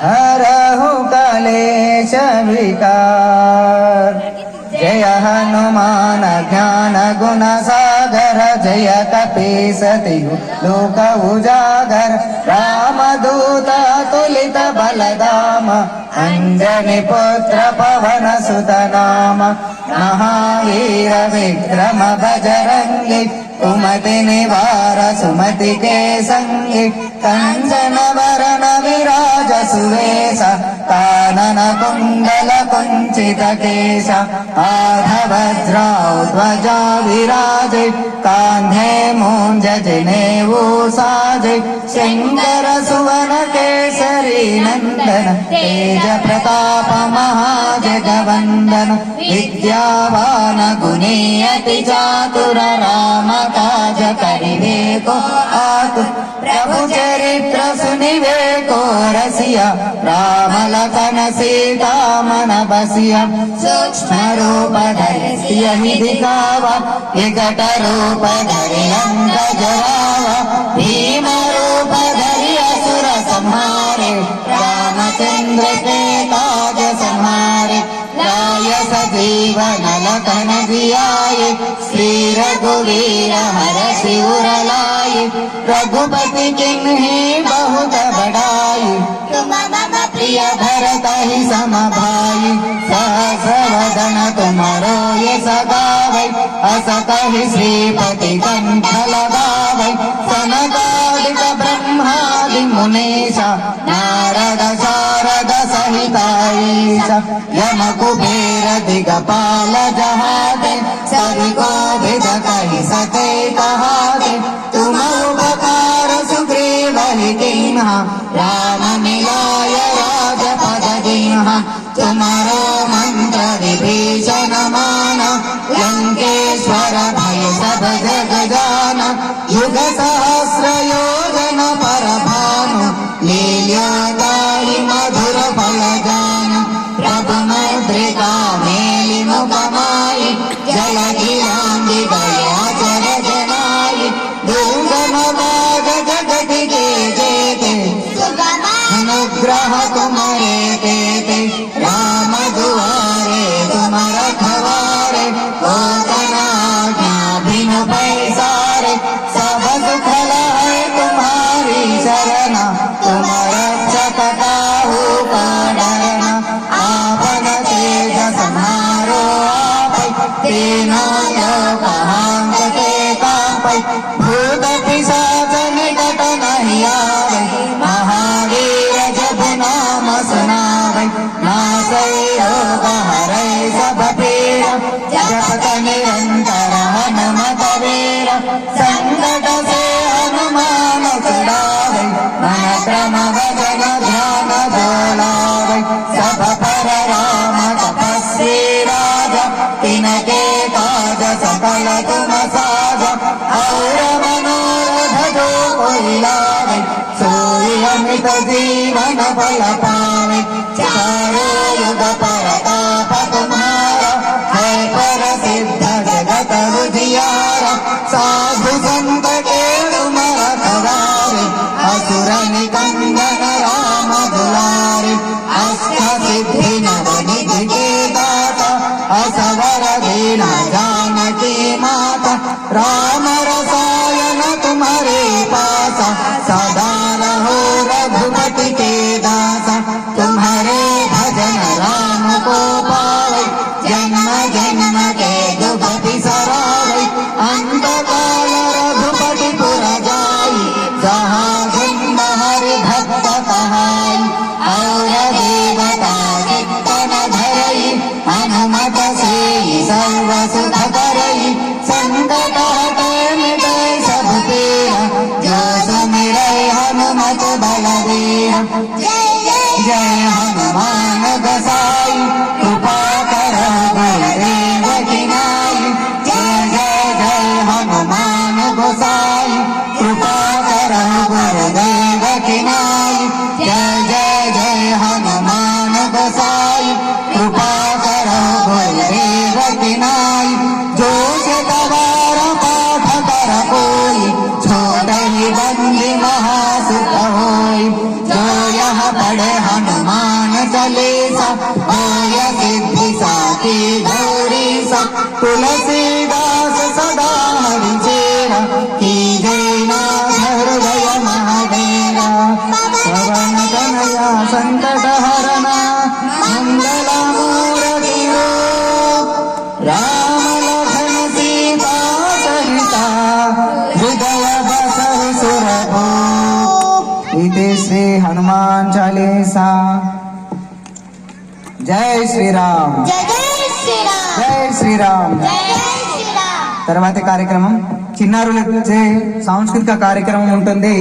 हरहु कलेश विकार। जय हनुमान ज्ञान गुण सागर जय कपीसति लोक उजागर। रामदूत तुलित बलधाम अंजनी पुत्र पवन सुत नाम। महावीर विक्रम बजरंगी कुमति निवार सुमति के संगी। कंचन वरण विराज सुवेश कानन कुंडल कुंचित केश। आधवज्राव ध्वजा विराजे कान्धे मूंज जनेऊ साजे। शंकर सुवन केसरी नंदन तेज प्रताप महाजगवंदन। विद्यावान गुणी अति चातुर राम काज करिवे को आतुर। प्रभु चरित्र सुनिवे को रसिया राम लखन सीता मन बसिया। सूक्ष्म रूप धरि सियहि दिखावा विकट रूप धरि अंग जरावा। भीम रूप धरि असुर संहारे रामचंद्र के काज संहारे। लाय सजीवन लखन जियाए श्री रघुवीर हरषि उर लाए। रघुपति किन्हीं बहुत बड़ाई तुम मम प्रिय भरतहि सम भाई। सहस्र वदन तुमरो यश गावै अस कहि श्रीपति कंठ लगावै। सनकादिक ब्रह्मादि मुनीसा नारद शारद सहित यम कुबेर दिगपाल जहाते। सभी को विद कहि सके कहाते। तुम उपकार सुग्रीव ही कीन्हा राम मिलाय राजपद दीन्हा। तुम्हारो मंत्र विभीषण माना लंकेश्वर भय सब जग जाना। युग सहस्र योजन पर भानु लील्योताहि मधुर फल जानु। प्रभु मुद्रिका मेलि मुख माहि जलधि लांघि गए अचर जनाई। दुर्गम बाग जगति के जेते अनुग्रह तुम्हारे तेते। राम दुआरे तुम रखवारे होत न आज्ञा बिनु पैसारे। सब सुख लाए तुम्हारी शरणा तुम रक्षक काहू का डरना। आपन तेज सम्हारो आपै तीनों लोक हांकते कांपै। भूत पिशाच निकट नहीं आवे महावीर जब नाम सुनावै। नासै रोग हरै सब पीड़ा जपत निरंतर हनुमत वीर। संकट से हनुमान छुड़ावै मन क्रम वचन ध्यान जोड़ावै। सब पर राम तपस्वी राजा तिनके काज सकल तुम साजा। और मनोरथ जो कोई लावे सोई अमित जीवन फल पावे। चारों युग परताप तुम्हारा है प्रसिद्ध जगत उजियारा। साधु संत के तुम रखवारे असुर निकंदन राम दुलारे। अष्ट सिद्धि नव निधि के दाता असवर दीना जानकी माता। राम रसायन तुम्हारे पासा सदा रहो रघुपति के दासा। तुम्हारे भजन राम को पावै जन्म जन्म के दुख बिसरावै। अंत काल रघुपति पुर जाई जहाँ जन्म हरि भक्त कहाई। और देवता कीर्तन धरई हनुमत से सर्व सुख करई। संकट हटै मिटै सब पीरा जो सुमिरै हनुमत बलवीरा। जय हनुमान गोसाई कृपा करो गुरुदेव की नाई। जय जय जय हनुमान गोसाई कृपा करो गुरुदेव की नाई। जय जय जय हनुमान गोसाई कृपा करो गुरुदेव की नाई। जो सवार पाठ कर कोई छोड़ ही बंदी महासुख होई। जो चालीसा भोय सिद्धि साखी गौरी सा तुलसीदास सदा हरिचेरा की जैना हृदय महादेवा श्रवण तनया संकट हरणा मंगल मूर्ति राम लखन सीता सहिता हृदय बसहु सुरभो। इति श्री हनुमान चालीसा। जय श्रीराम జై శ్రీరామ్ జై శ్రీరామ్. జై శ్రీరామ్. తర్వాతి కార్యక్రమం చిన్నారులచే సాంస్కృతిక కార్యక్రమం ఉంటుంది.